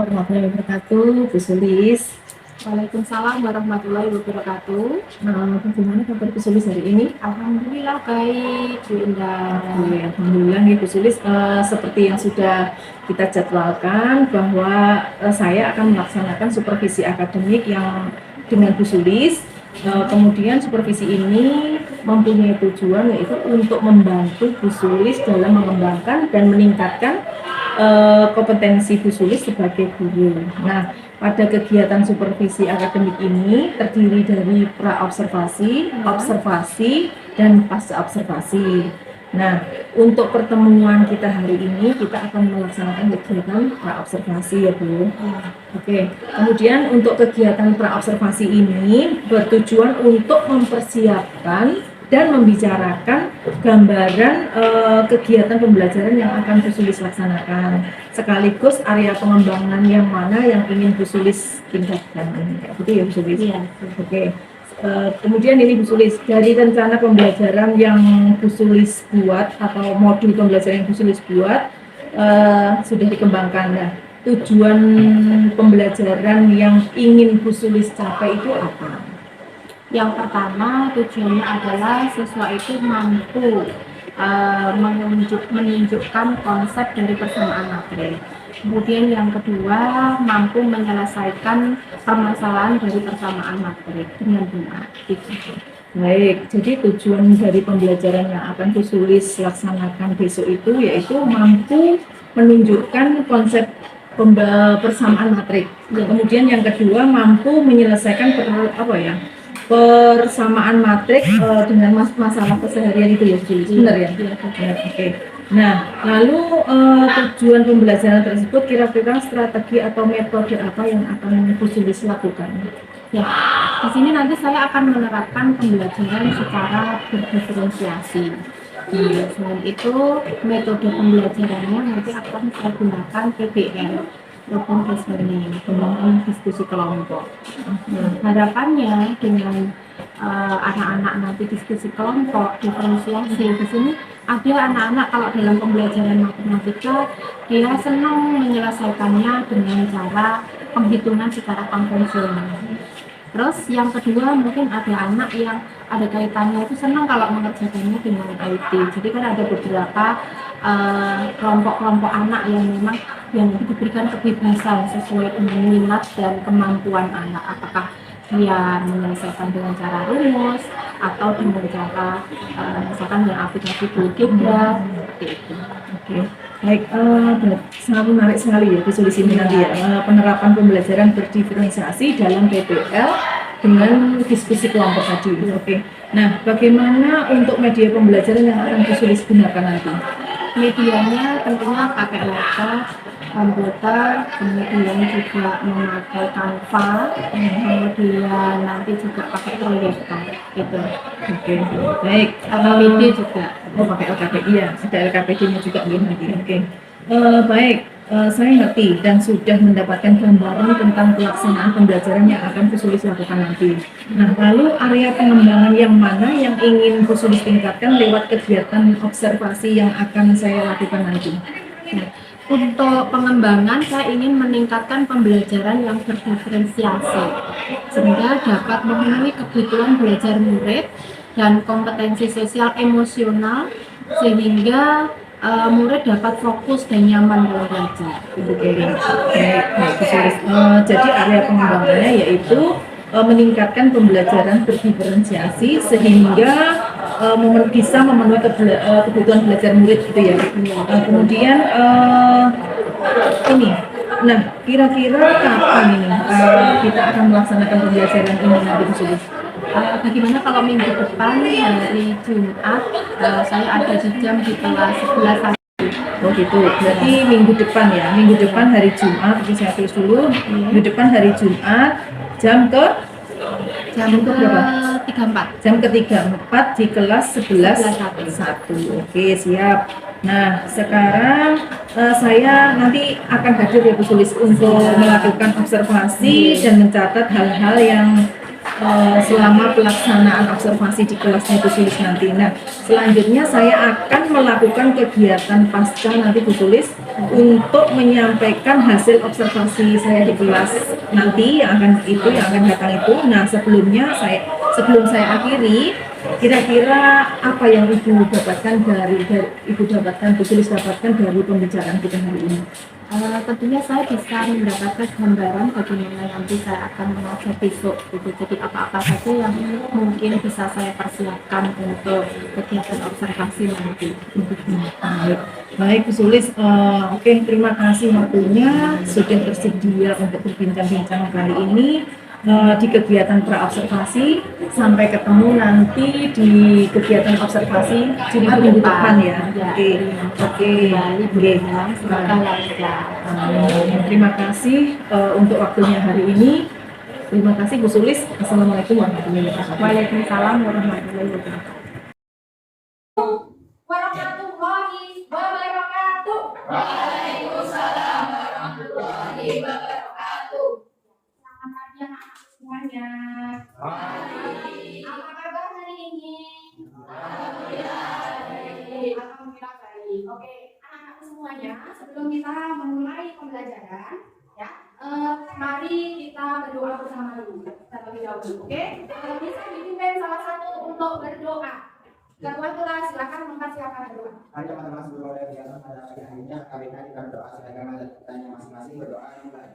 warahmatullahi wabarakatuh, Bu Sulis. Waalaikumsalam warahmatullahi wabarakatuh. Bagaimana kabar Bu Sulis hari ini? Alhamdulillah baik, Bu Indah. Alhamdulillah nih Bu Sulis, seperti yang sudah kita jadwalkan bahwa saya akan melaksanakan supervisi akademik yang dengan Bu Sulis. Kemudian supervisi ini mempunyai tujuan yaitu untuk membantu Bu Sulis dalam mengembangkan dan meningkatkan kompetensi Bu Sulis sebagai guru. Nah, pada kegiatan supervisi akademik ini terdiri dari pra-observasi, observasi, dan pasca-observasi. Nah, untuk pertemuan kita hari ini kita akan melaksanakan kegiatan pra-observasi ya Bu. Oke, kemudian untuk kegiatan pra-observasi ini bertujuan untuk mempersiapkan dan membicarakan gambaran kegiatan pembelajaran yang akan Bu Sulis laksanakan, sekaligus area pengembangan yang mana yang ingin Bu Sulis tingkatkan. Gitu ya Bu Sulis? Iya. Oke. Kemudian ini Bu Sulis, dari rencana pembelajaran yang Bu Sulis buat atau modul pembelajaran yang Bu Sulis buat sudah dikembangkan. Nah, tujuan pembelajaran yang ingin Bu Sulis capai itu apa? Yang pertama tujuannya adalah siswa itu mampu menunjukkan konsep dari persamaan materi. Kemudian yang kedua mampu menyelesaikan permasalahan dari persamaan materi dengan benar. Baik, jadi tujuan dari pembelajaran yang akan Bu Sulis laksanakan besok itu yaitu mampu menunjukkan konsep persamaan matrik. Kemudian yang kedua mampu menyelesaikan persamaan matrik dengan masalah keseharian itu ya Bu Sulis. Benar ya? Ya, oke. Nah, lalu tujuan pembelajaran tersebut kira-kira strategi atau metode apa yang akan Bu Sulis lakukan? Ya, di sini nanti saya akan menerapkan pembelajaran secara berdiferensiasi. Selain itu, metode pembelajarannya nanti akan saya gunakan PBL, Open Based Learning, pembangunan diskusi kelompok. Harapannya dengan anak-anak nanti diskusi kelompok, diferensiasi di sini ada anak-anak kalau dalam pembelajaran matematika dia senang menyelesaikannya dengan cara penghitungan secara konvensional. Terus yang kedua mungkin ada anak yang ada kaitannya itu senang kalau mengerjakannya dengan IT. Jadi kan ada beberapa kelompok-kelompok anak yang memang yang diberikan kebebasan sesuai dengan minat dan kemampuan anak. Apakah dia menyelesaikan dengan cara rumus atau dengan cara misalkan yang aplikasi GeoGebra seperti itu. Oke. Baik, sangat menarik sekali ya Bu Sulis ini nanti ya, penerapan pembelajaran berdiferensiasi dalam PBL dengan diskusi kelompok tadi. Oke. Nah, bagaimana untuk media pembelajaran yang akan Bu Sulis gunakan nanti? Medianya tentunya pakai laptop, komputer, kemudian juga memakai Canva, kemudian nanti juga pakai proyektor gitu. Oke. Baik. LKPD juga. Oh, pakai LKPD ya, ada LKPD-nya juga nanti. Oke. Baik, saya ngerti dan sudah mendapatkan gambaran tentang pelaksanaan pembelajaran yang akan Bu Sulis lakukan nanti. Nah, lalu area pengembangan yang mana yang ingin Bu Sulis tingkatkan lewat kegiatan observasi yang akan saya lakukan nanti? Nah, untuk pengembangan saya ingin meningkatkan pembelajaran yang berdiferensiasi sehingga dapat memenuhi kebutuhan belajar murid dan kompetensi sosial emosional sehingga murid dapat fokus dan nyaman dalam belajar. Jadi area pengembangannya yaitu meningkatkan pembelajaran berdiferensiasi sehingga bisa memenuhi kebutuhan belajar murid gitu ya. Kemudian ini, nah kira-kira kapan ini kita akan melaksanakan pembelajaran ini nanti Bu Sulis? Bagaimana kalau minggu depan hari Jumat saya ada di jam di kelas 11 Oh gitu, berarti minggu depan ya, minggu depan hari Jumat, saya tulis dulu, minggu depan hari Jumat, jam ke berapa? 34. Jam ke-34 di kelas 11 1. Oke, siap. Nah, sekarang saya nanti akan hadir ya Bu Sulis untuk melakukan observasi dan mencatat hal-hal yang selama pelaksanaan observasi di kelasnya Bu Sulis nanti. Nah, selanjutnya saya akan melakukan kegiatan pasca nanti Bu Sulis untuk menyampaikan hasil observasi saya di kelas nanti yang akan datang itu. Nah, sebelum saya akhiri, kira-kira apa yang Ibu dapatkan Bu Sulis dapatkan dari pembicaraan kita hari ini? Tentunya saya bisa mendapatkan gambaran bagaimana nanti saya akan mengajar besok gitu. Jadi apa-apa saja yang mungkin bisa saya persiapkan untuk kegiatan observasi nanti. Baik Bu Sulis, oke, terima kasih waktunya sudah bersedia untuk berbincang-bincang kali ini di kegiatan pra-observasi. Sampai ketemu nanti di kegiatan observasi di minggu depan ya. Oke. Semoga lancar. Terima kasih untuk waktunya hari ini. Terima kasih Bu Sulis. Assalamualaikum warahmatullahi wabarakatuh. Waalaikumsalam warahmatullahi wabarakatuh. Warahmatullahi wabarakatuh. Waalaikumsalam warahmatullahi wabarakatuh. Selamat pagi anak-anak semuanya. Apa kabar hari ini? Alhamdulillah baik. Oke, anak-anak semuanya, sebelum kita memulai pembelajaran, ya, mari kita berdoa bersama dulu terlebih dahulu. Oke, bisa dipimpin salah satu untuk berdoa. Ketua silakan mempersiapkan berdoa. Mari teman-teman sebelum mulai kegiatan pada pagi harinya, kali ini kita berdoa sebagaimana kitanya masing-masing berdoa yang baik.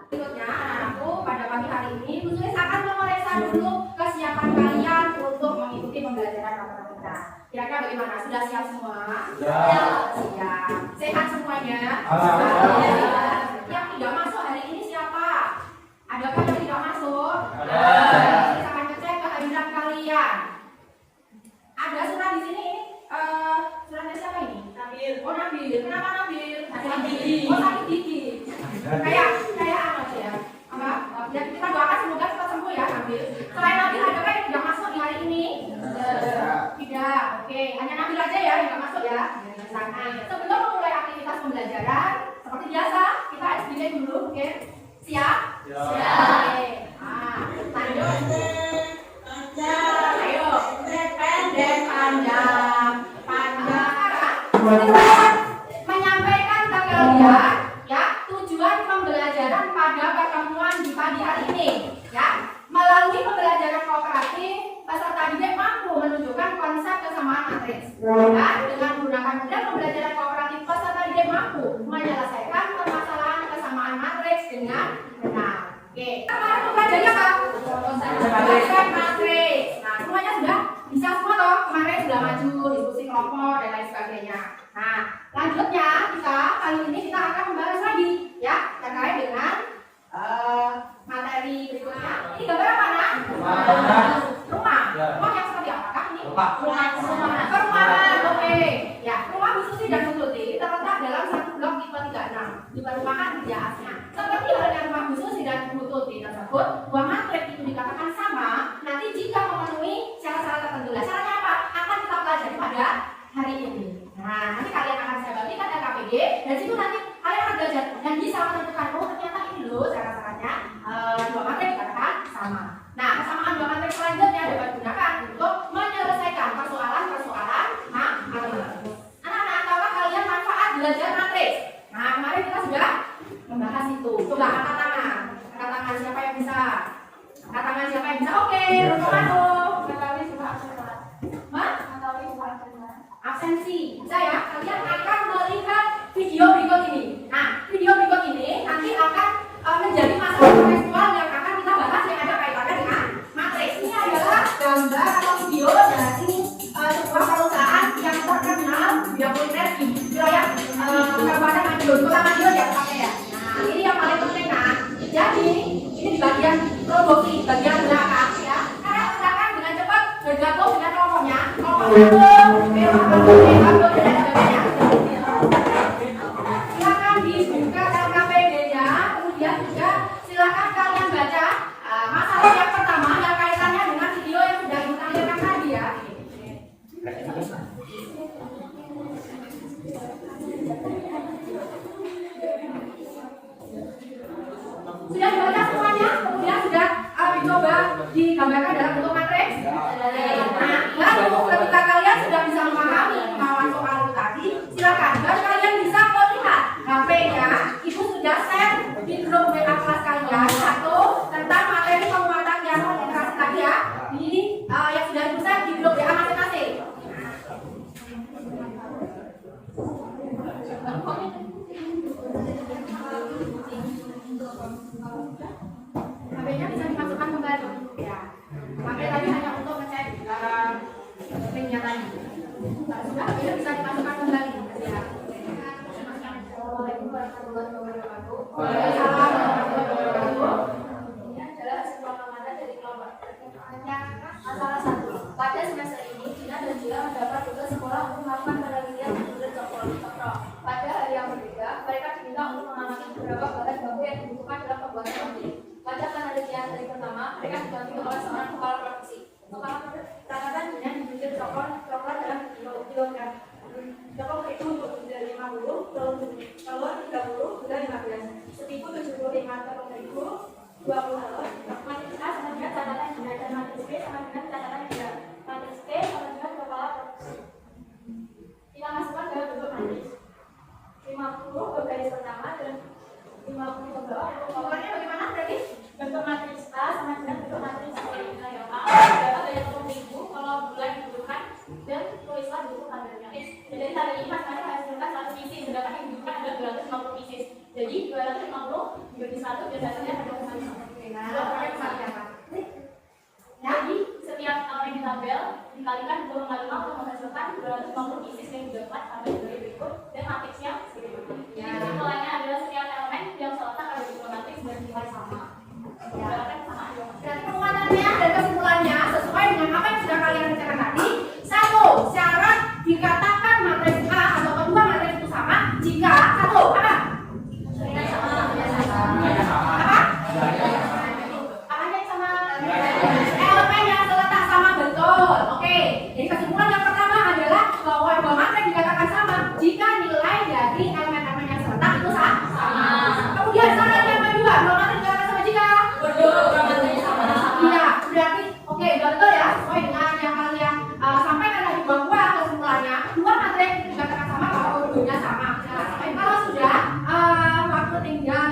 Berikutnya, anak-anakku, pada pagi hari ini, Bu Sulis akan memeriksa dulu kesiapan kalian untuk mengikuti pembelajaran matematika. Kira-kira bagaimana? Sudah siap semua? Siap. Sehat semuanya? Yang tidak masuk hari ini siapa? Adakah yang tidak masuk? Saya akan cek kehadiran kalian. Ada surat di sini. Suratnya siapa ini? Nabil. Oh, Nabil. Kenapa Nabil? Sakit gigi. Oh, sakit gigi. Kayak apa ya? Apa? Ya, kita doakan semoga cepat sembuh ya, Nabil. Selain Nabil, adakah yang tidak masuk di hari ini? Tidak. Oke, hanya Nabil aja ya yang tidak masuk ya. Nah, sebelum memulai aktivitas pembelajaran, seperti biasa, kita SBK dulu, oke? Siap? Siap. Oke. Nah, lanjut. Ayo, pendek, panjang. Menyampaikan ke kalian ya tujuan pembelajaran pada pertemuan di pagi hari ini ya. Melalui pembelajaran kooperatif, peserta didik mampu menunjukkan konsep kesamaan matriks ya. Dengan menggunakan model pembelajaran kooperatif, peserta didik mampu menyelesaikan permasalahan kesamaan matriks dengan benar. Oke, kemarin pembelajarannya apa? Pembelajaran matriks. Nah, semuanya sudah bisa semua toh? Kemarin sudah maju diskusi kelompok dan lain sebagainya. Nah, lanjutnya kali ini kita akan membahas lagi ya terkait dengan materi berikutnya. Ini gambar apa, Nak? Rumah. Rumah yang seperti apakah ini? Perumahan. Oke. Ya, rumah Bu Susi dan Bu Tuti terletak dalam satu blok tipe 36 di perumahan Widya Asna. Seperti halnya rumah Bu Susi dan Bu Tuti tersebut, buah matriks itu dikatakan sama nanti jika memenuhi syarat-syarat tertentu. Syaratnya apa? Akan kita pelajari pada hari ini. Nah, nanti kalian akan saya bagikan LKPD dan situ nanti kalian akan belajar dan bisa menentukan oh ternyata ini loh syarat-syaratnya dua matriks dikatakan sama. Nah, kesamaan dua matriks selanjutnya dapat digunakan untuk menyelesaikan persoalan-persoalan matematika. Anak-anak, tahukah kalian manfaat belajar matriks? Nah, kemarin kita sudah membahas itu. Coba angkat tangan. Angkat tangan siapa yang bisa? Angkat tangan siapa yang bisa? Oke, Rokomano. Ketahui coba absen. Mas, ketahui coba absen. Absensi. Saya kalian akan melihat video berikut ini. Nah, video berikut ini nanti akan menjadi masalah kontekstual yang akan kita bahas yang ada kaitannya dengan matriks. Ini adalah gambar atau video dari sebuah perusahaan yang terkenal di bidang kuliner di wilayah Kabupaten Madiun, Kota Madiun ya pakai ya. Nah, ini yang paling penting kan. Jadi ini di bagian produksi, bagian belakang ya. Karena silakan dengan cepat bergabung dengan kelompoknya. Kelompok silakan dibuka LKPD-nya, kemudian juga silakan kalian baca masalah yang pertama yang kaitannya dengan video yang sudah ibu tampilkan tadi ya. HP-nya bisa dimasukkan kembali ya. HP tadi hanya untuk ngecek linknya tadi. Nah, sudah HP-nya bisa dimasukkan kembali ya. Assalamualaikum warahmatullahi wabarakatuh. Waalaikumsalam warahmatullahi wabarakatuh. Ini adalah sebuah amanah dari kelompok. Masalah 1. Pada semester ini, Dina dan Jila mendapat tugas sekolah untuk melakukan penelitian menurut Cokro. Pada hari yang berbeda, mereka diminta untuk mengamati beberapa bahan baku yang dibutuhkan dalam pembuatan mobil. Pada penelitian hari pertama, mereka dibantu oleh seorang kepala produksi. Kepala peralatan Dina dibikin coklat dalam kilogram. Coklat itu untuk dari 50, telur 30, gula 15. Setipu 75, telur terigu 20 telur. Matris A sama dengan catatan Dina dan matris B sama dengan catatan Dina. Matris T sama dengan kepala produksi. Kita masukkan dalam bentuk matris 50 ke garis pertama dan 50 ke bawah. Pokoknya bagaimana berarti? Bentuk matris A sama dengan bentuk matris B. Nah, yang A adalah dari telur terigu kalau gula dibutuhkan dan tulislah bentuk kadarnya. Jadi tadi ini masing-masing hasilkan 1 pieces, sedangkan yang dibutuhkan adalah 250 pieces. Jadi 250 dibagi 1 dan hasilnya ada kembali. Jadi setiap apa yang ditabel dikalikan 2,5 untuk menghasilkan 250 pieces yang didapat sampai dari berikut dan matriksnya seperti ini. Jadi nilainya adalah setiap elemen yang terletak pada dua matriks dan nilai sama. Berarti sama aja. Dan penguatannya dan kesimpulannya sesuai dengan apa yang sudah kalian rencanakan tadi. 1. Syarat dikatakan matriks A atau kedua matriks itu sama jika 1. Apa? Apa? Apanya yang sama? Elemen yang terletak sama, betul. Oke. Jadi kesimpulan yang pertama adalah bahwa dua matriks dikatakan sama jika nilai dari elemen-elemen yang terletak itu sama. Kemudian syarat yang kedua, dua matriks dikatakan sama jika dua matriks sama. Iya, berarti oke, betul ya. Sesuai dengan yang kalian sampaikan tadi bahwa kesimpulannya dua matriks dikatakan sama kalau kedudukannya sama. Kalau sudah waktu tinggal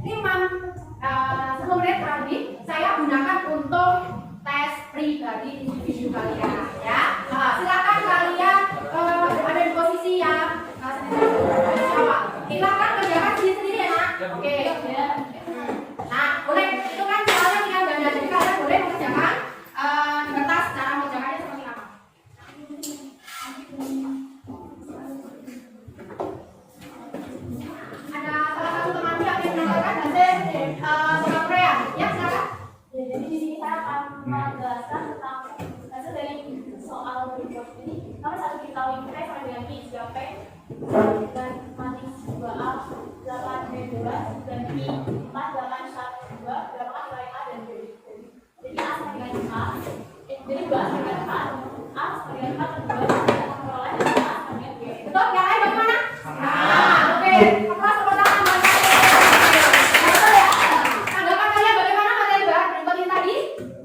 10 menit lagi, saya gunakan untuk tes pribadi individu kalian ya. Silakan kalian ada di posisi yang silakan kerjakan sendiri ya nak. Oke. Nah, boleh itu kan soalnya tinggal ganda, jadi kalian boleh mengerjakan di kertas cara mengerjakannya seperti apa. Ada salah satu teman yang menambahkan hasil soal Korea. Ya, silakan. Jadi di sini saya akan menjelaskan tentang hasil dari soal berikut ini. Nomor 1 kita P sama dengan I 3P dan matriks 2A 8B2 dan I 4 8 1 2 berapakah nilai A dan B. Jadi A sama dengan A. Jadi 2 sama dengan A sama dengan 4 dan 2 kita memperoleh A sama dengan B. Betul? Yang lain bagaimana? Oke. Kelas pertama betul ya? Tanggapan kalian bagaimana materi bahan berikut ini tadi?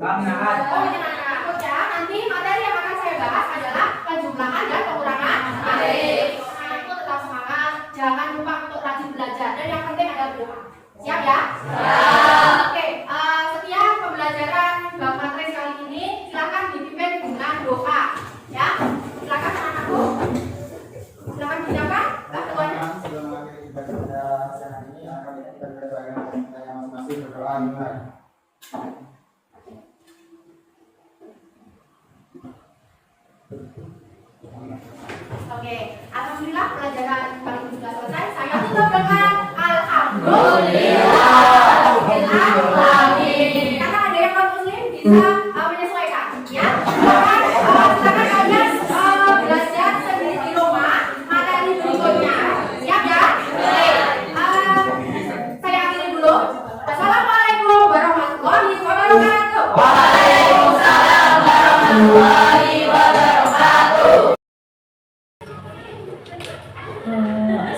Menyenangkan. Menyenangkan ya. Nanti materi yang akan saya bahas adalah penjumlahan dan pengurangan matriks. Itu tetap semangat. Jangan lupa untuk rajin belajar dan yang penting ada berdoa. Siap ya? Oke. Setiap pembelajaran bab matriks kali ini silakan dipimpin dengan doa. Ya. Silakan anak-anakku. Silakan diucapkan ketuanya. Sebelum mengakhiri ibadah siang ini akan kita berdoa kita masing-masing berdoa dimulai. Oke, alhamdulillah pelajaran kali ini sudah selesai. Saya tutup dengan alhamdulillah. Karena ada yang non muslim bisa menyesuaikan, ya. Silakan kalian belajar sendiri di rumah materi berikutnya. Siap ya? Saya akhiri dulu. Assalamualaikum warahmatullahi wabarakatuh. Waalaikumsalam warahmatullahi wabarakatuh.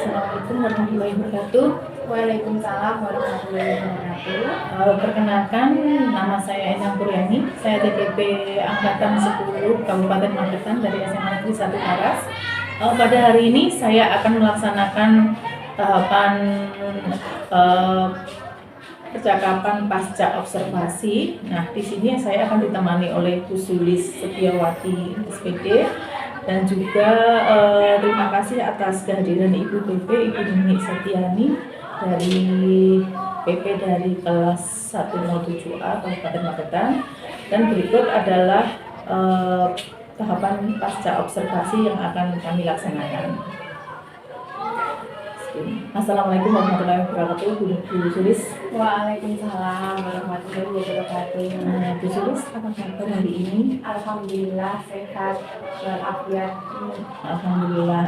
Assalamualaikum warahmatullahi wabarakatuh. Waalaikumsalam warahmatullahi wabarakatuh. Perkenalkan, nama saya Enang Puryani. Saya TTP Angkatan 10 Kabupaten Magetan dari SMA Negeri 1 Aras. Pada hari ini saya akan melaksanakan tahapan percakapan pasca observasi. Nah, di sini saya akan ditemani oleh Bu Sulis Setiawati SPD. Dan juga terima kasih atas kehadiran Ibu PP, Ibu Nini Setiani dari PP dari kelas 107A Kabupaten Magetan. Dan berikut adalah tahapan pasca observasi yang akan kami laksanakan. Assalamualaikum warahmatullahi wabarakatuh, Bu Sulis. Waalaikumsalam warahmatullahi wabarakatuh. Bu Sulis, apa kabar hari ini? Alhamdulillah sehat walafiat. Alhamdulillah.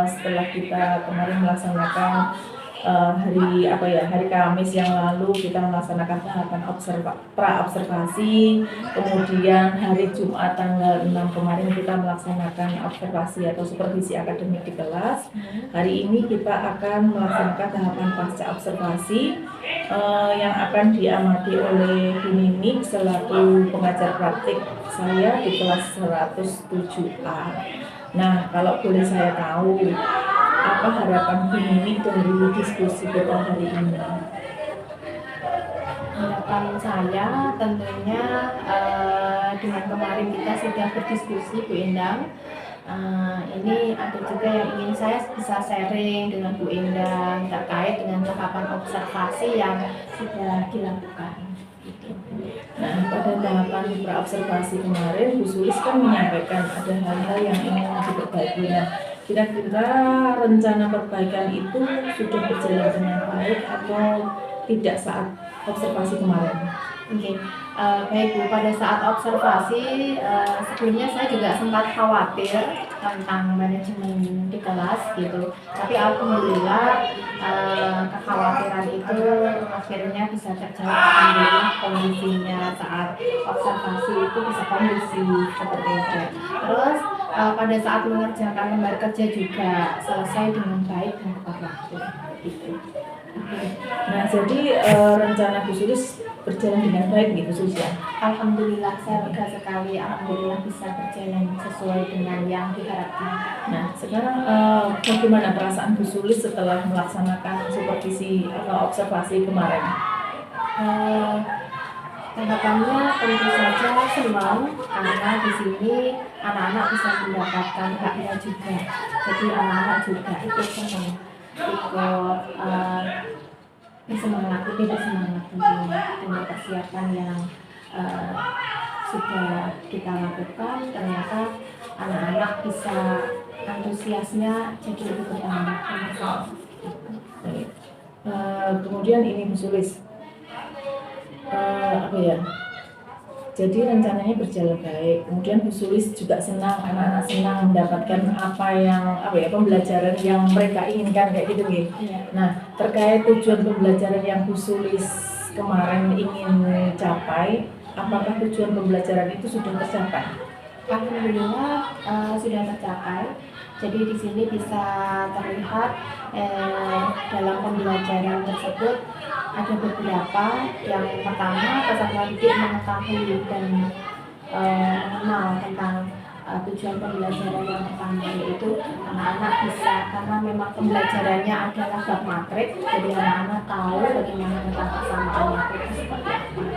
Setelah kita kemarin melaksanakan hari Kamis yang lalu kita melaksanakan tahapan pra-observasi, kemudian hari Jumat tanggal 6 kemarin kita melaksanakan observasi atau supervisi akademik di kelas. Hari ini kita akan melaksanakan tahapan pasca observasi yang akan diamati oleh Bu Nini selaku pengajar praktik saya di kelas 107A. Nah, kalau boleh saya tahu, apa harapan Bu Nini dari diskusi kita hari ini? Harapan saya tentunya dengan kemarin kita sudah berdiskusi Bu Endang, ini ada juga yang ingin saya bisa sharing dengan Bu Endang terkait dengan tahapan observasi yang sudah dilakukan. Nah, pada tahapan pra-observasi kemarin Bu Sulis kan menyampaikan ada hal-hal yang ingin diperbaiki. Nah, kira-kira rencana perbaikan itu sudah berjalan dengan baik atau tidak saat observasi kemarin? Oke, baik Bu, pada saat observasi sebelumnya saya juga sempat khawatir tentang manajemen di kelas gitu. Tapi alhamdulillah kekhawatiran itu akhirnya bisa terjawab. Alhamdulillah kondisinya saat observasi itu bisa kondisi seperti itu. Terus pada saat mengerjakan lembar kerja juga selesai dengan baik dan tepat waktu gitu. Nah, jadi rencana Bu Sulis berjalan dengan baik gitu, Sulis ya? Alhamdulillah, saya lega sekali. Alhamdulillah bisa berjalan sesuai dengan yang diharapkan. Nah, sekarang bagaimana perasaan Bu Sulis setelah melaksanakan supervisi atau observasi kemarin? Tanggapannya tentu saja senang karena di sini anak-anak bisa mendapatkan haknya juga. Jadi anak-anak juga ikut senang, ikut bersemangat, lebih bersemangat tentunya dengan persiapan yang sudah kita lakukan. Ternyata anak-anak bisa antusiasnya jadi lebih bertambah. Kemudian ini Bu Sulis, jadi rencananya berjalan baik. Kemudian Bu Sulis juga senang, anak-anak senang mendapatkan pembelajaran yang mereka inginkan kayak gitu gitu. Nah, terkait tujuan pembelajaran yang Bu Sulis kemarin ingin capai, apakah tujuan pembelajaran itu sudah tercapai? Alhamdulillah sudah tercapai. Jadi di sini bisa terlihat dalam pembelajaran tersebut ada beberapa. Yang pertama, peserta didik mengetahui dan mengenal tentang tujuan pembelajaran yang pertama, yaitu anak-anak bisa, karena memang pembelajarannya adalah bab matrik, jadi anak-anak tahu bagaimana tentang kesamaan matrik itu seperti apa.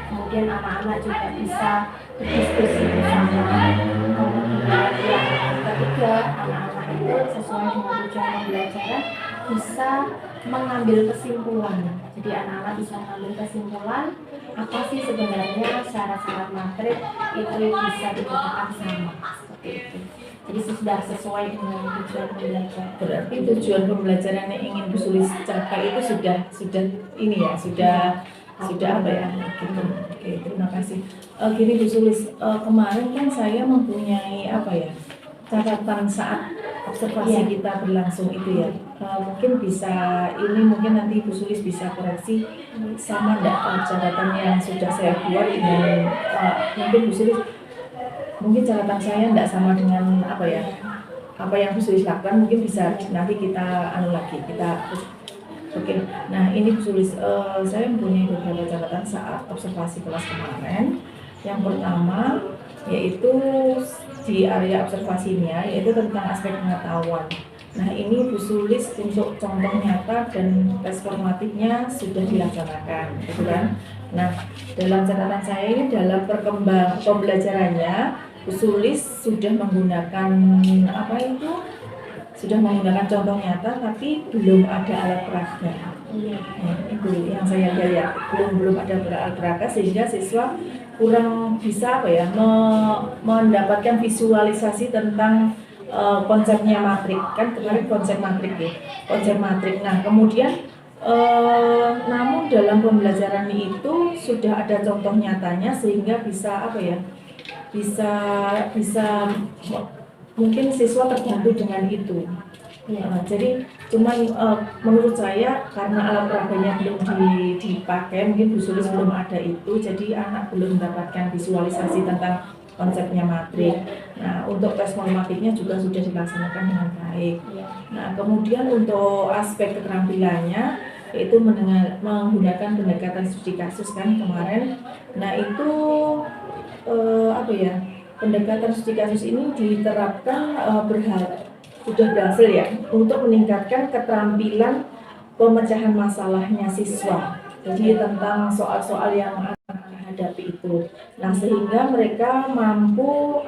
Kemudian anak-anak juga bisa berdiskusi bersama. Kemudian yang ketiga, anak-anak itu sesuai dengan tujuan pembelajaran bisa mengambil kesimpulan. Jadi anak-anak bisa mengambil kesimpulan apa sih sebenarnya syarat-syarat matrik itu bisa dikatakan sama seperti itu. Jadi sudah sesuai dengan tujuan pembelajaran. Berarti tujuan pembelajaran yang ingin Bu Sulis capai itu sudah apa ya? Gitu. Oke, terima kasih. Gini Bu Sulis, kemarin kan saya mempunyai catatan saat observasi kita berlangsung itu ya. Mungkin nanti Bu Sulis bisa koreksi sama enggak catatan yang sudah saya buat dengan mungkin Bu Sulis, mungkin catatan saya enggak sama dengan apa yang Bu Sulis lakukan, mungkin bisa nanti kita Oke. Nah, ini Bu Sulis, saya mempunyai beberapa catatan saat observasi kelas kemarin. Yang pertama yaitu di area observasinya, yaitu tentang aspek pengetahuan. Nah, ini Bu Sulis untuk contoh nyata dan tes formatifnya sudah dilaksanakan, gitu kan? Nah, dalam catatan saya ini dalam pembelajarannya Usulis sudah menggunakan apa itu? Sudah menggunakan contoh nyata tapi belum ada alat peraga. Itu yang saya lihat, belum ada alat peraga sehingga siswa kurang bisa mendapatkan visualisasi tentang konsepnya matrik. Kan kemarin konsep matrik ya, konsep matrik. Nah kemudian namun dalam pembelajaran itu sudah ada contoh nyatanya sehingga bisa bisa mungkin siswa terbantu dengan itu. Jadi cuman menurut saya karena alat peraganya belum dipakai, mungkin Busulis belum ada itu, jadi anak belum mendapatkan visualisasi tentang konsepnya matrik. Nah untuk tes matematiknya juga sudah dilaksanakan dengan baik. Nah kemudian untuk aspek keterampilannya yaitu menggunakan pendekatan studi kasus kan kemarin. Nah itu pendekatan studi kasus ini diterapkan sudah berhasil ya untuk meningkatkan keterampilan pemecahan masalahnya siswa. Jadi tentang soal-soal yang akan hadapi itu. Nah sehingga mereka mampu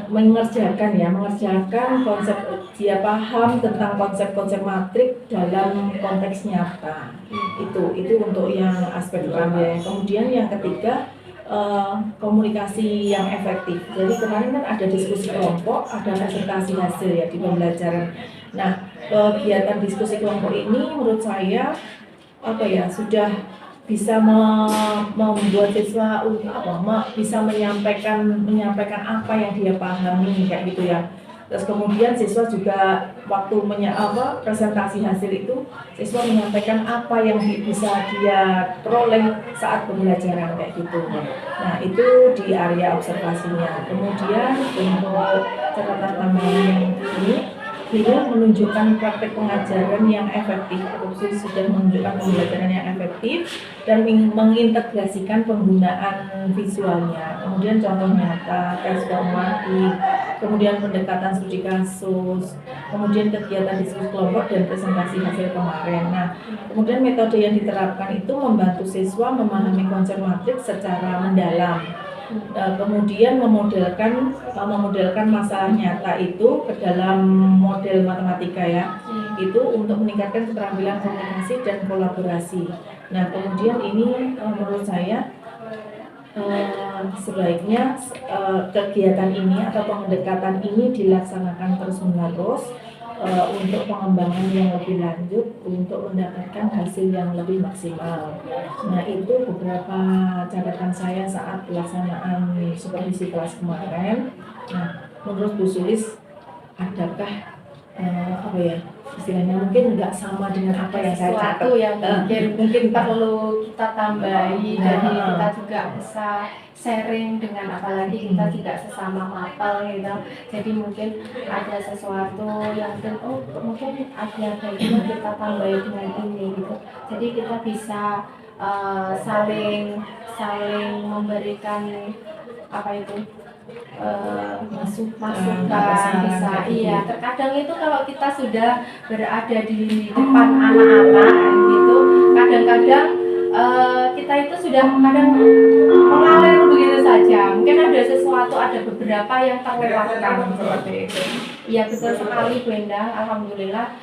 menghasilkan mengerjakan konsep, dia paham tentang konsep-konsep matrik dalam konteks nyata. Itu untuk yang aspek keterampilan. Kemudian yang ketiga komunikasi yang efektif. Jadi kemarin kan ada diskusi kelompok, ada presentasi hasil ya di pembelajaran. Nah kegiatan diskusi kelompok ini menurut saya sudah bisa membuat siswa bisa menyampaikan apa yang dia pahami kayak gitu ya. Terus kemudian siswa juga waktu presentasi hasil itu siswa menyampaikan apa yang bisa dia peroleh saat pembelajaran kayak gitu. Nah itu di area observasinya. Kemudian untuk catatan tambahan ini beliau menunjukkan praktek pengajaran yang efektif, khusus sudah menunjukkan pembelajaran yang efektif dan mengintegrasikan penggunaan visualnya. Kemudian contoh nyata, tes formatif, kemudian pendekatan studi kasus, kemudian kegiatan diskusi kelompok dan presentasi hasil kemarin. Nah, kemudian metode yang diterapkan itu membantu siswa memahami konsep matrik secara mendalam. Kemudian memodelkan masalah nyata itu ke dalam model matematika ya, itu untuk meningkatkan keterampilan komunikasi dan kolaborasi. Nah kemudian ini menurut saya sebaiknya kegiatan ini atau pendekatan ini dilaksanakan terus-menerus untuk pengembangan yang lebih lanjut untuk mendapatkan hasil yang lebih maksimal. Nah itu beberapa catatan saya saat pelaksanaan supervisi kelas kemarin. Nah menurut Bu Sulis adakah istilahnya mungkin nggak sama dengan apa yang saya catat, sesuatu yang mungkin perlu kita tambahi, jadi kita juga bisa sharing dengan apalagi kita juga sesama mapel gitu. Jadi mungkin ada sesuatu yang mungkin ada baiknya kita tambahi dengan ini gitu. Jadi kita bisa saling memberikan masukan bisa. Iya, terkadang itu kalau kita sudah berada di depan anak-anak gitu, kadang-kadang kita itu sudah kadang mengalir begitu saja. Mungkin ada sesuatu, ada beberapa yang terlewatkan seperti itu. Iya betul sekali Bu Endang, alhamdulillah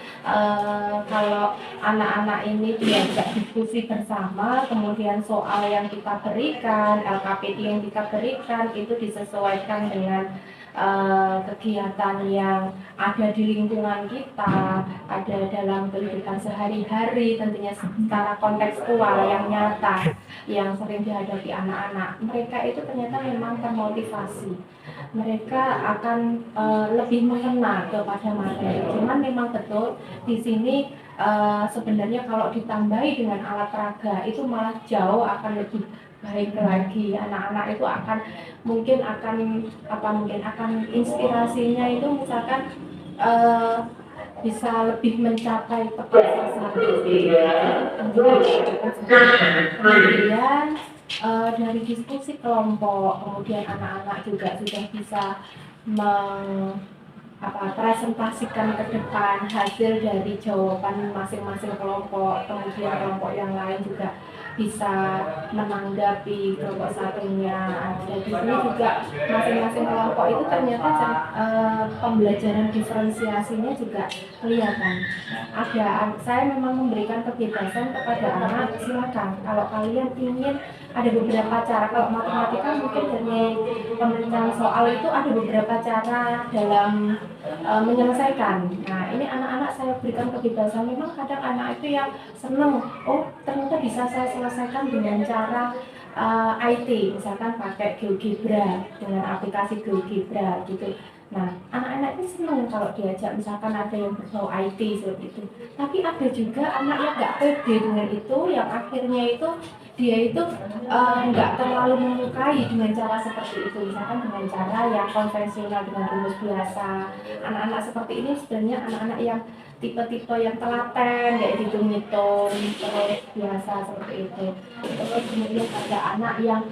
kalau anak-anak ini diajak diskusi bersama, kemudian soal yang kita berikan, LKPD yang kita berikan itu disesuaikan dengan kegiatan yang ada di lingkungan kita, ada dalam kehidupan sehari-hari, tentunya secara kontekstual yang nyata, yang sering dihadapi anak-anak. Mereka itu ternyata memang termotivasi. Mereka akan lebih mengena kepada materi. Cuman memang betul di sini sebenarnya kalau ditambahi dengan alat peraga itu malah jauh akan lebih baik lagi. Anak-anak itu mungkin akan inspirasinya itu misalkan bisa lebih mencapai tepat sasaran. Kemudian dari diskusi kelompok, kemudian anak-anak juga sudah bisa presentasikan ke depan hasil dari jawaban masing-masing kelompok, kemudian kelompok yang lain juga bisa menanggapi kelompok satunya. Dan di sini juga masing-masing kelompok itu ternyata pembelajaran diferensiasinya juga kelihatan. Saya memang memberikan kebebasan kepada anak, silakan kalau kalian ingin ada beberapa cara. Kalau matematika mungkin dari pemecahan soal itu ada beberapa cara dalam menyelesaikan. Nah, ini anak-anak saya berikan kebebasan. Memang kadang anak itu yang senang, oh ternyata bisa saya selesaikan dengan cara IT, misalkan pakai GeoGebra dengan aplikasi GeoGebra gitu. Nah, anak-anak itu senang kalau diajak, misalkan ada yang berbau IT seperti itu. Tapi ada juga anak yang nggak pede dengan itu, yang akhirnya itu dia itu nggak terlalu menyukai dengan cara seperti itu, misalkan dengan cara yang konvensional dengan rumus biasa. Anak-anak seperti ini sebenarnya anak-anak yang tipe-tipe yang telaten, kayak hitung-hitung terus biasa seperti itu. Terus kemudian ada anak yang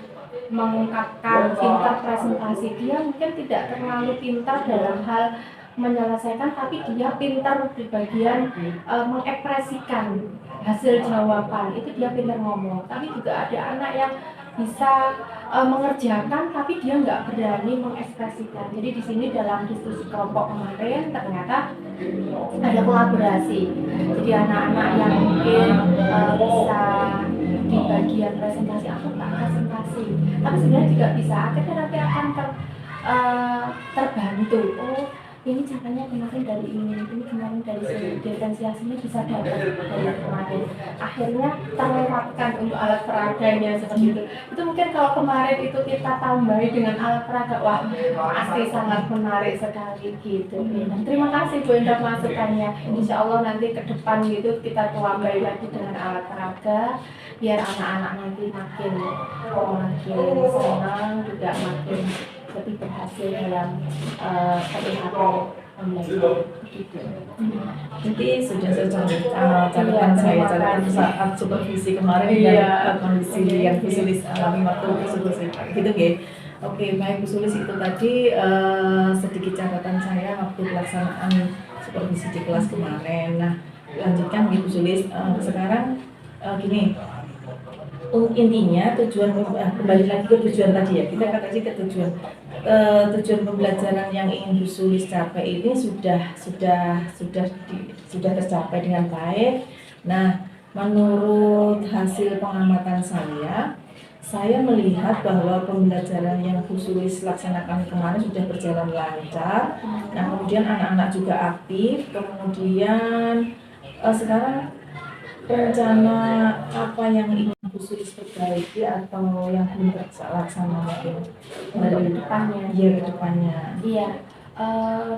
mengungkapkan pintar presentasi, dia mungkin tidak terlalu pintar dalam hal menyelesaikan, tapi dia pintar di bagian mengekspresikan hasil jawaban, itu dia pintar ngomong. Tapi juga ada anak yang bisa mengerjakan tapi dia nggak berani mengekspresikan. Jadi di sini dalam diskusi kelompok kemarin ternyata ada kolaborasi. Jadi anak-anak yang mungkin bisa di bagian presentasi, aku tak presentasi, tapi sebenarnya juga bisa. Akhirnya nanti akan terbantu. Oh, ini caranya kemarin dari ini kemarin dari sini, diferensiasinya bisa dapat dari kemarin. Akhirnya terlewatkan untuk alat peraganya seperti itu. Itu mungkin kalau kemarin itu kita tambahi dengan alat peraga, wah pasti sangat menarik sekali gitu. Nah, terima kasih Bu Endah masukannya. Insya Allah nanti ke depan gitu kita tambahi lagi dengan alat peraga biar anak-anak nanti makin senang, juga makin lebih berhasil dalam peningkatan pembelajaran. Jadi sudah saya catatan saat supervisi kemarin dan kondisi yang Bu Sulis alami waktu supervisi gitu ya. Oke, baik Bu Sulis, itu tadi sedikit catatan saya waktu pelaksanaan supervisi di kelas kemarin. Nah, lanjutkan Bu Sulis. Sekarang gini, intinya tujuan kembali lagi ke tujuan tadi ya, kita kata sih ke tujuan pembelajaran yang ingin Bu Sulis capai ini sudah tercapai dengan baik. Nah, menurut hasil pengamatan saya melihat bahwa pembelajaran yang Bu Sulis laksanakan kemarin sudah berjalan lancar. Nah, kemudian anak-anak juga aktif. Kemudian sekarang rencana apa yang ingin Bu Sulis perbaiki atau yang belum terlaksana mungkin dari depannya? Iya, ke depannya. Iya,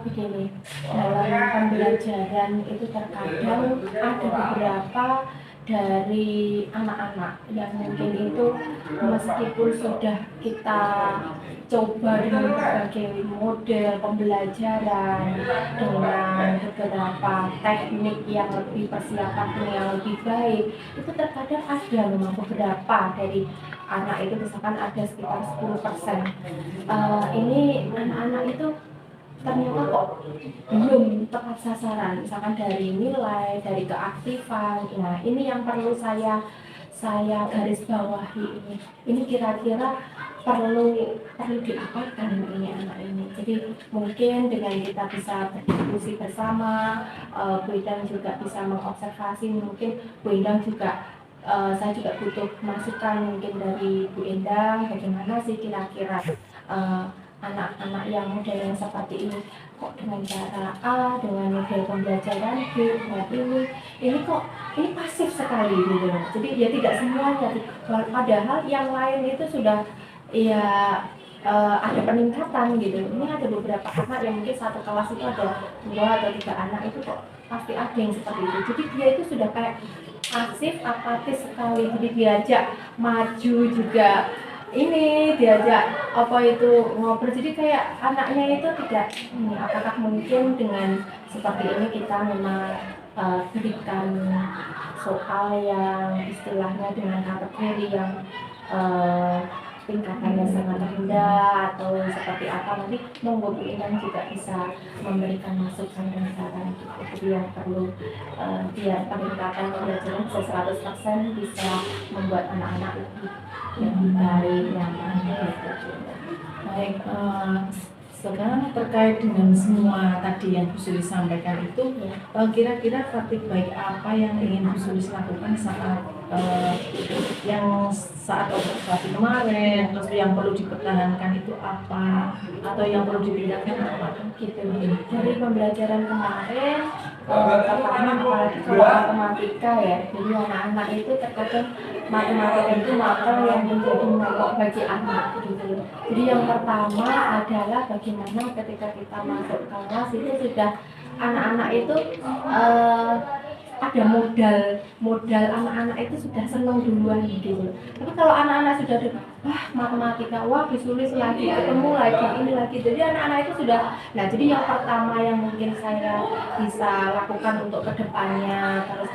begini, dalam pembelajaran itu terkadang ada beberapa dari anak-anak yang mungkin itu meskipun sudah kita coba dengan berbagai model pembelajaran dengan beberapa teknik yang lebih persiapan yang lebih baik, itu terkadang ada memang beberapa dari anak itu misalkan ada sekitar 10%. Ini anak-anak itu ternyata kok belum tepat sasaran, misalkan dari nilai, dari keaktifan. Nah, ini yang perlu saya garis bawahi ini kira-kira perlu diapakan ini anak ini. Jadi mungkin dengan kita bisa berdiskusi bersama, Bu Endang juga bisa mengobservasi, mungkin Bu Endang juga saya juga butuh masukan mungkin dari Bu Endang, bagaimana sih kira-kira anak-anak yang model yang seperti ini kok dengan cara A, dengan model pembelajaran B, ini kok ini pasif sekali gitu. Jadi ya tidak semuanya, padahal yang lain itu sudah ya ada peningkatan gitu. Ini ada beberapa anak yang mungkin satu kelas itu ada 2 atau 3 anak, itu kok pasti ada yang seperti itu. Jadi dia itu sudah kayak pasif, apatis sekali. Jadi diajak maju juga ini, diajak apa itu ngobrol, jadi kayak anaknya itu tidak apakah mungkin dengan seperti ini kita memang berikan soal yang istilahnya dengan kategori yang tingkatannya sangat rendah atau seperti apa, nanti monggo Bu Intan juga bisa memberikan masukan dan saran gitu. Jadi yang perlu biar peningkatan pembelajaran bisa 100% bisa membuat anak-anak lebih baik, nyaman gitu. Baik, sekarang terkait dengan semua tadi yang Bu Sulis sampaikan itu, kira-kira praktik baik apa yang ingin Bu Sulis lakukan saat yang saat observasi kemarin, terus yang perlu dipertahankan itu apa, atau yang perlu dipindahkan apa? Gitu. Dari pembelajaran kemarin, pertama apalagi kalau matematika ya, jadi anak-anak itu terkadang matematika itu makan yang menjadi momok bagi anak gitu. Jadi yang pertama adalah bagaimana ketika kita masuk kelas itu sudah anak-anak itu ada modal anak-anak itu sudah senang duluan gitu. Tapi kalau anak-anak sudah wah matematika, wah disulis lagi, ketemu lagi, ini lagi, jadi anak-anak itu sudah. Nah jadi yang pertama yang mungkin saya bisa lakukan untuk kedepannya, terus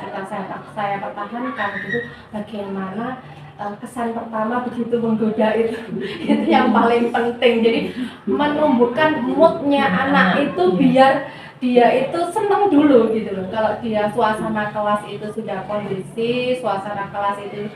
saya pertahankan itu bagaimana kesan pertama begitu menggoda itu yang paling penting. Jadi menumbuhkan moodnya anak itu biar dia itu senang dulu gitu loh. Kalau dia suasana kelas itu sudah kondisi, suasana kelas itu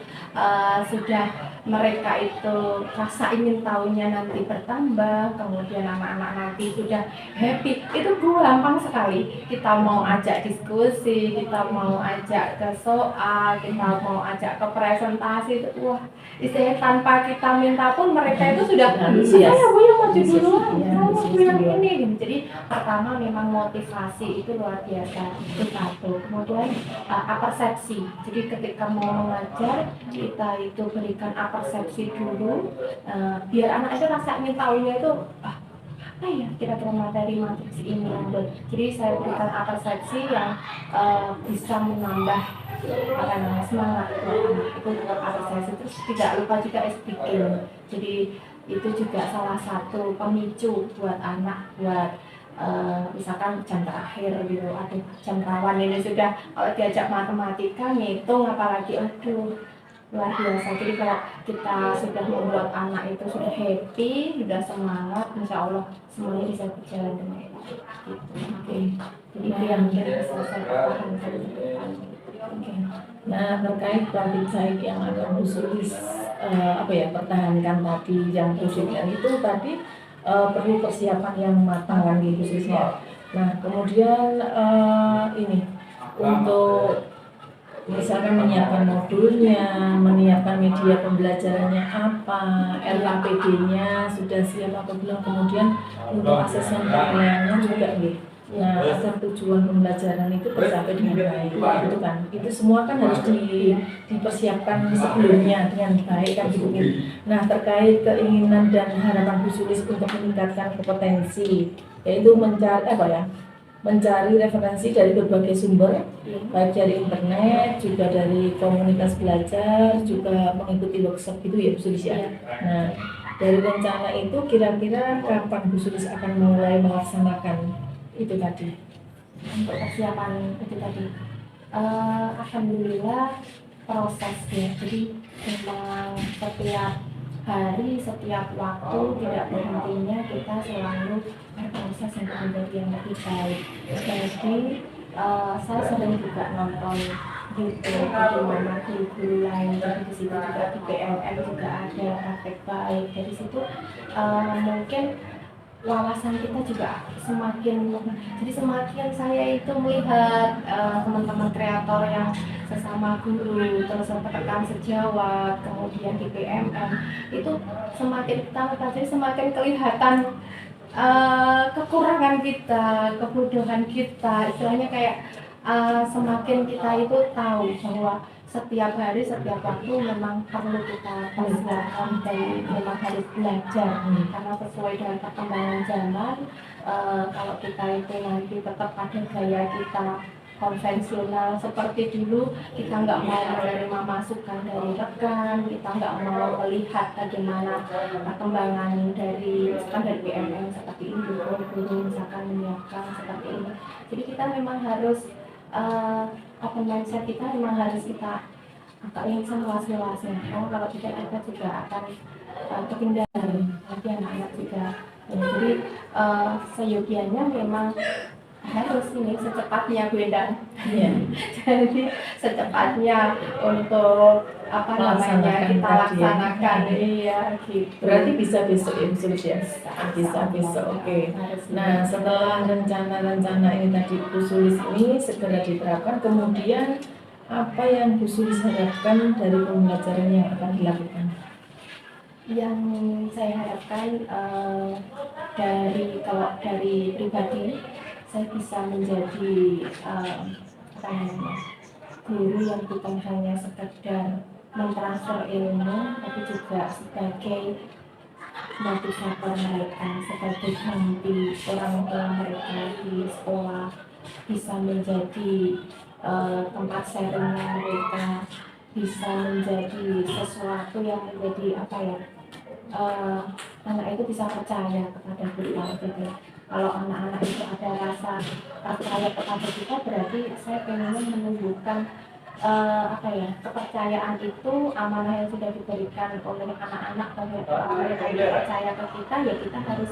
sudah mereka itu rasa ingin tahunya nanti bertambah, kemudian anak-anak nanti sudah happy, itu gampang sekali. Kita mau ajak diskusi, kita mau ajak ke soal, kita mau ajak ke presentasi, itu wah istilahnya tanpa kita minta pun mereka itu sudah saya mau yang maju duluan, saya mau yang ini gitu. Jadi pertama memang motivasi itu luar biasa, itu satu. Kemudian persepsi, jadi ketika mau mengajar kita itu berikan persepsi dulu, biar anak itu rasa ingin tahunya itu apa ya kira-kira materi matriks ini. Jadi saya berikan persepsi yang bisa menambah semangat buat anak itu untuk persepsi. Terus tidak lupa juga speaking, jadi itu juga salah satu pemicu buat anak buat misalkan jam terakhir gitu, aduh jam rawan ini sudah, kalau diajak matematika ngitung apalagi aduh luar biasa. Jadi kalau kita sudah membuat anak itu sudah happy, sudah semangat, insya Allah semuanya bisa berjalan dengan baik gitu. Oke. Jadi itu yang mungkin bisa saya pertahankan ke depan. Oke. Nah, terkait praktik baik yang akan Bu Sulis pertahankan tadi yang Bu Sulis itu tadi perlu persiapan yang matang kan di khususnya. Nah, kemudian ini untuk misalkan menyiapkan modulnya, menyiapkan media pembelajarannya apa, LKPD-nya sudah siap apa belum, kemudian untuk asesmen penilaiannya juga nih. Nah, agar tujuan pembelajaran itu tercapai dengan baik, gitu kan? Itu semua kan harus dipersiapkan sebelumnya dengan baik kan gitu. Nah, terkait keinginan dan harapan Bu Sulis untuk meningkatkan kompetensi, yaitu mencari referensi dari berbagai sumber, baik dari internet, juga dari komunitas belajar, juga mengikuti workshop itu ya Bu Sulis ya. Nah, dari rencana itu kira-kira kapan Bu Sulis akan mulai melaksanakan itu tadi? Untuk persiapan itu tadi, alhamdulillah prosesnya, jadi memang setiap hari, setiap waktu tidak berhentinya kita selalu berproses untuk menjadi yang lebih baik. Jadi saya sering juga nonton YouTube bagaimana guru-guru lain, jadi di situ juga di PMM juga ada praktek baik. Dari situ mungkin wawasan kita juga semakin, jadi semakin saya itu melihat teman-teman kreator yang sesama guru, terus rekan sejawat, kemudian di PMM itu semakin kita jadi semakin kelihatan kekurangan kita, kebodohan kita, istilahnya kayak semakin kita itu tahu bahwa setiap hari, setiap waktu memang perlu kita persiapkan dan memang harus belajar karena sesuai dengan perkembangan zaman. Kalau kita itu nanti tetap pada gaya kita konvensional seperti dulu, kita nggak mau menerima masukan dari rekan, kita nggak mau melihat bagaimana perkembangan dari PMM seperti ini, guru misalkan menyiapkan seperti ini. Jadi kita memang harus open mindset, kita memang harus kita agak yang seluas-luasnya. Kalau tidak kita juga akan ketinggalan nanti anak-anak juga. Jadi seyogianya memang harus ini secepatnya Bu Endang. Iya. Jadi secepatnya untuk apa namanya kita laksanakan, iya gitu. Berarti bisa besok ya Bu Sulis ya? Bisa besok, oke. Nah, setelah rencana-rencana ini tadi Bu Sulis ini segera diterapkan, kemudian apa yang Bu Sulis harapkan dari pembelajaran yang akan dilakukan? Yang saya harapkan kalau dari pribadi saya bisa menjadi apa namanya, guru yang bukan hanya sekedar mentransfer ilmu, tapi juga sebagai motivator mereka, sebagai ganti orang tua mereka di sekolah, bisa menjadi tempat sharingnya mereka, bisa menjadi sesuatu yang menjadi apa ya, anak itu bisa percaya kepada kita gitu. Kalau anak-anak itu ada rasa percaya kepada kita, berarti saya pengen menumbuhkan apa ya, kepercayaan itu amanah yang sudah diberikan oleh anak-anak bagi mereka itu percaya ke kita, ya kita harus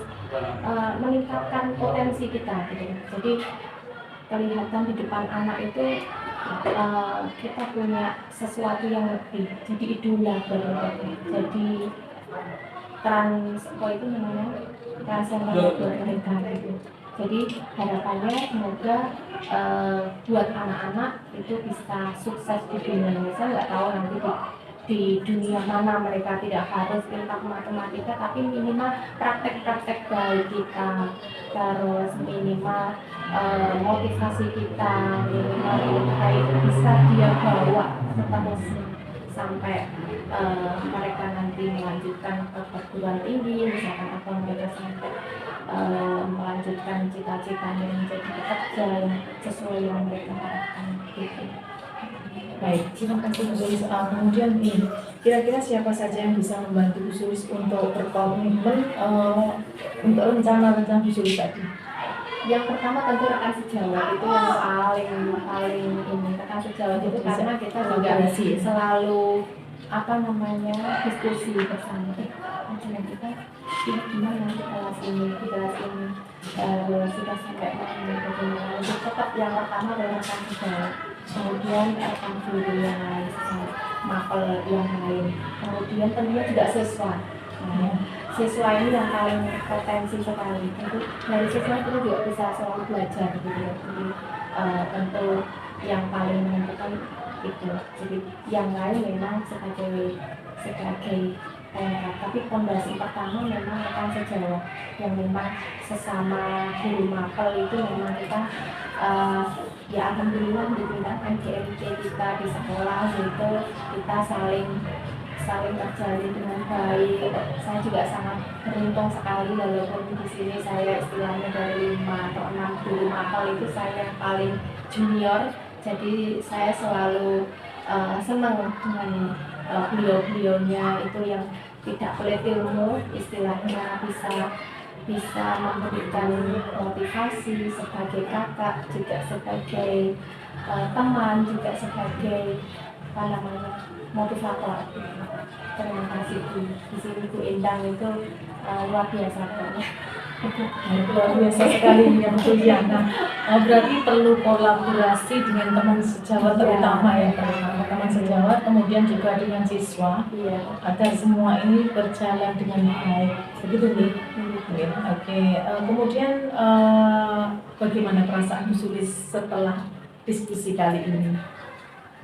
meningkatkan potensi kita gitu. Jadi kelihatan di depan anak itu kita punya sesuatu yang lebih, jadi idola bagi mereka, jadi itu namanya transcendent buat mereka gitu. Jadi harapannya semoga buat anak-anak itu bisa sukses di dunia. Saya nggak tahu nanti di dunia mana mereka tidak harus pintar matematika, tapi minimal praktek-praktek baik kita, terus minimal motivasi kita, minimal kita itu bisa dia bawa seterusnya sampai mereka nanti melanjutkan ke perguruan tinggi misalkan, atau mereka sampai melanjutkan cita-citanya menjadi pekerja yang sesuai yang mereka harapkan gitu. Baik, terima kasih Bu Sulis. Kemudian nih, kira-kira siapa saja yang bisa membantu Bu Sulis untuk berkomitmen untuk rencana-rencana Bu Sulis tadi? Yang pertama tentu rekan sejawat itu yang paling ini, rekan sejawat itu karena kita juga selalu apa namanya diskusi bersama. Ajunan kita ini gimana kita ini sudah sampai mana bagaimana. Jadi tetap yang pertama adalah rekan sejawat, kemudian rekan guru yang lain, mapel yang lain, kemudian tentunya juga siswa. Siswa ini yang paling potensi sekali. Tentu dari siswa itu juga bisa selalu belajar gitu ya. Jadi tentu yang paling menentukan itu. Jadi yang lain memang sebagai tapi fondasi pertama memang rekan sejawat yang memang sesama guru mapel itu memang kita ya alhamdulillah di tingkat MGMC kita di sekolah gitu kita saling terjalin dengan baik. Saya juga sangat beruntung sekali walaupun di sini saya istilahnya dari 5 atau 6 guru mapel itu saya yang paling junior, jadi saya selalu senang dengan beliau-beliaunya itu yang tidak pelit ilmu, istilahnya bisa memberikan motivasi sebagai kakak, juga sebagai teman, juga sebagai apa namanya motivator. Terima kasih Bu. Di sini Bu Endang itu luar biasa banget. Luar biasa sekali ya Bu ya. Nah, berarti perlu kolaborasi dengan teman sejawat terutama ya, teman sejawat, kemudian juga dengan siswa, agar semua ini berjalan dengan baik. Begitu nih. Oke. Kemudian bagaimana perasaan Bu Sulis setelah diskusi kali ini?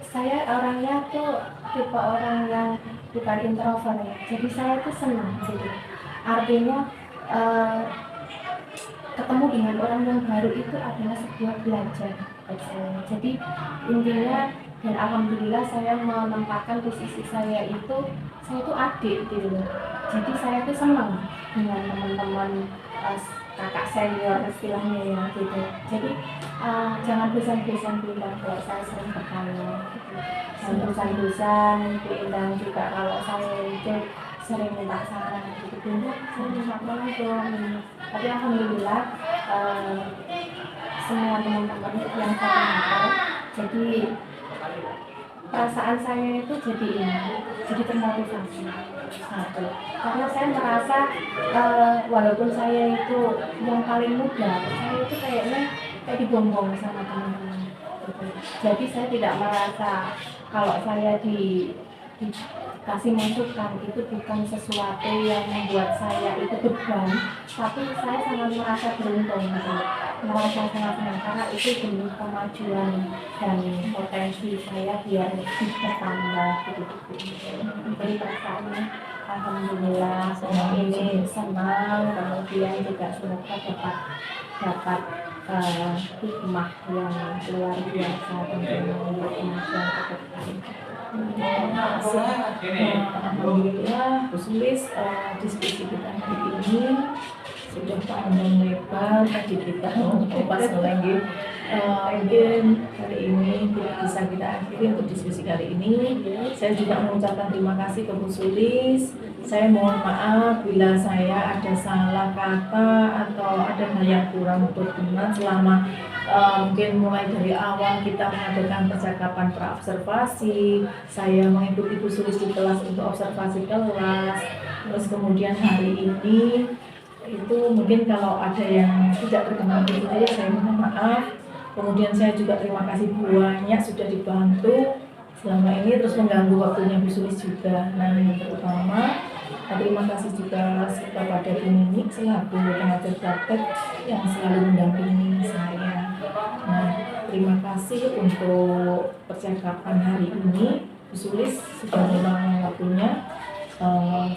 Saya orangnya tuh tipe orang yang bukan introvert ya, jadi saya tuh senang gitu. Artinya ketemu dengan orang yang baru itu adalah sebuah belajar buat saya. Jadi intinya dan alhamdulillah saya menempatkan posisi saya itu adik gitu. Jadi saya tuh senang dengan teman-teman kakak senior istilahnya ya gitu. Jadi jangan bosan-bosan bilang kalau saya sering bertanya gitu. Jangan bosan-bosan bilang juga kalau saya itu sering minta saran gitu. Bunda saya minta tolong dong. Tapi alhamdulillah semua teman-teman yang saya kenal jadi perasaan saya itu jadi termotivasi. Satu, karena saya merasa walaupun saya itu yang paling muda, saya itu kayaknya kayak dibombong sama teman-teman. Gitu. Jadi saya tidak merasa kalau saya dikasih masukan itu bukan sesuatu yang membuat saya itu beban, tapi saya sangat merasa beruntung, gitu. Merasa sangat senang karena itu demi kemajuan dan potensi saya biar lebih bertambah gitu. Jadi perasaannya alhamdulillah senang ini senang, kemudian juga semoga dapat hikmah yang luar biasa tentunya untuk kemajuan ke depan. Alhamdulillah, Bu Sulis, diskusi kita hari ini sudah panjang lebar. Tadi kita kupas lagi. Mungkin hari ini bisa kita akhiri untuk diskusi kali ini. Saya juga mengucapkan terima kasih ke Bu Sulis. Saya mohon maaf bila saya ada salah kata atau ada hal yang kurang berkenan selama mungkin mulai dari awal kita mengadakan percakapan praobservasi, saya mengikuti Bu Sulis di kelas untuk observasi kelas, terus kemudian hari ini itu mungkin kalau ada yang tidak berkenan di saya mohon maaf. Kemudian saya juga terima kasih banyak sudah dibantu selama ini, terus mengganggu waktunya Bu Sulis juga. Nah, yang terutama terima kasih juga kepada Bu Nini selaku pengajar praktek yang selalu mendampingi saya. Nah, terima kasih untuk percakapan hari ini. Bu Sulis sudah memang waktunya.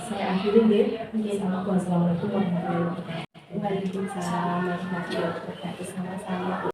Saya akhiri deh. Assalamualaikum warahmatullahi wabarakatuh. Waalaikumsalam warahmatullahi wabarakatuh. Sama-sama.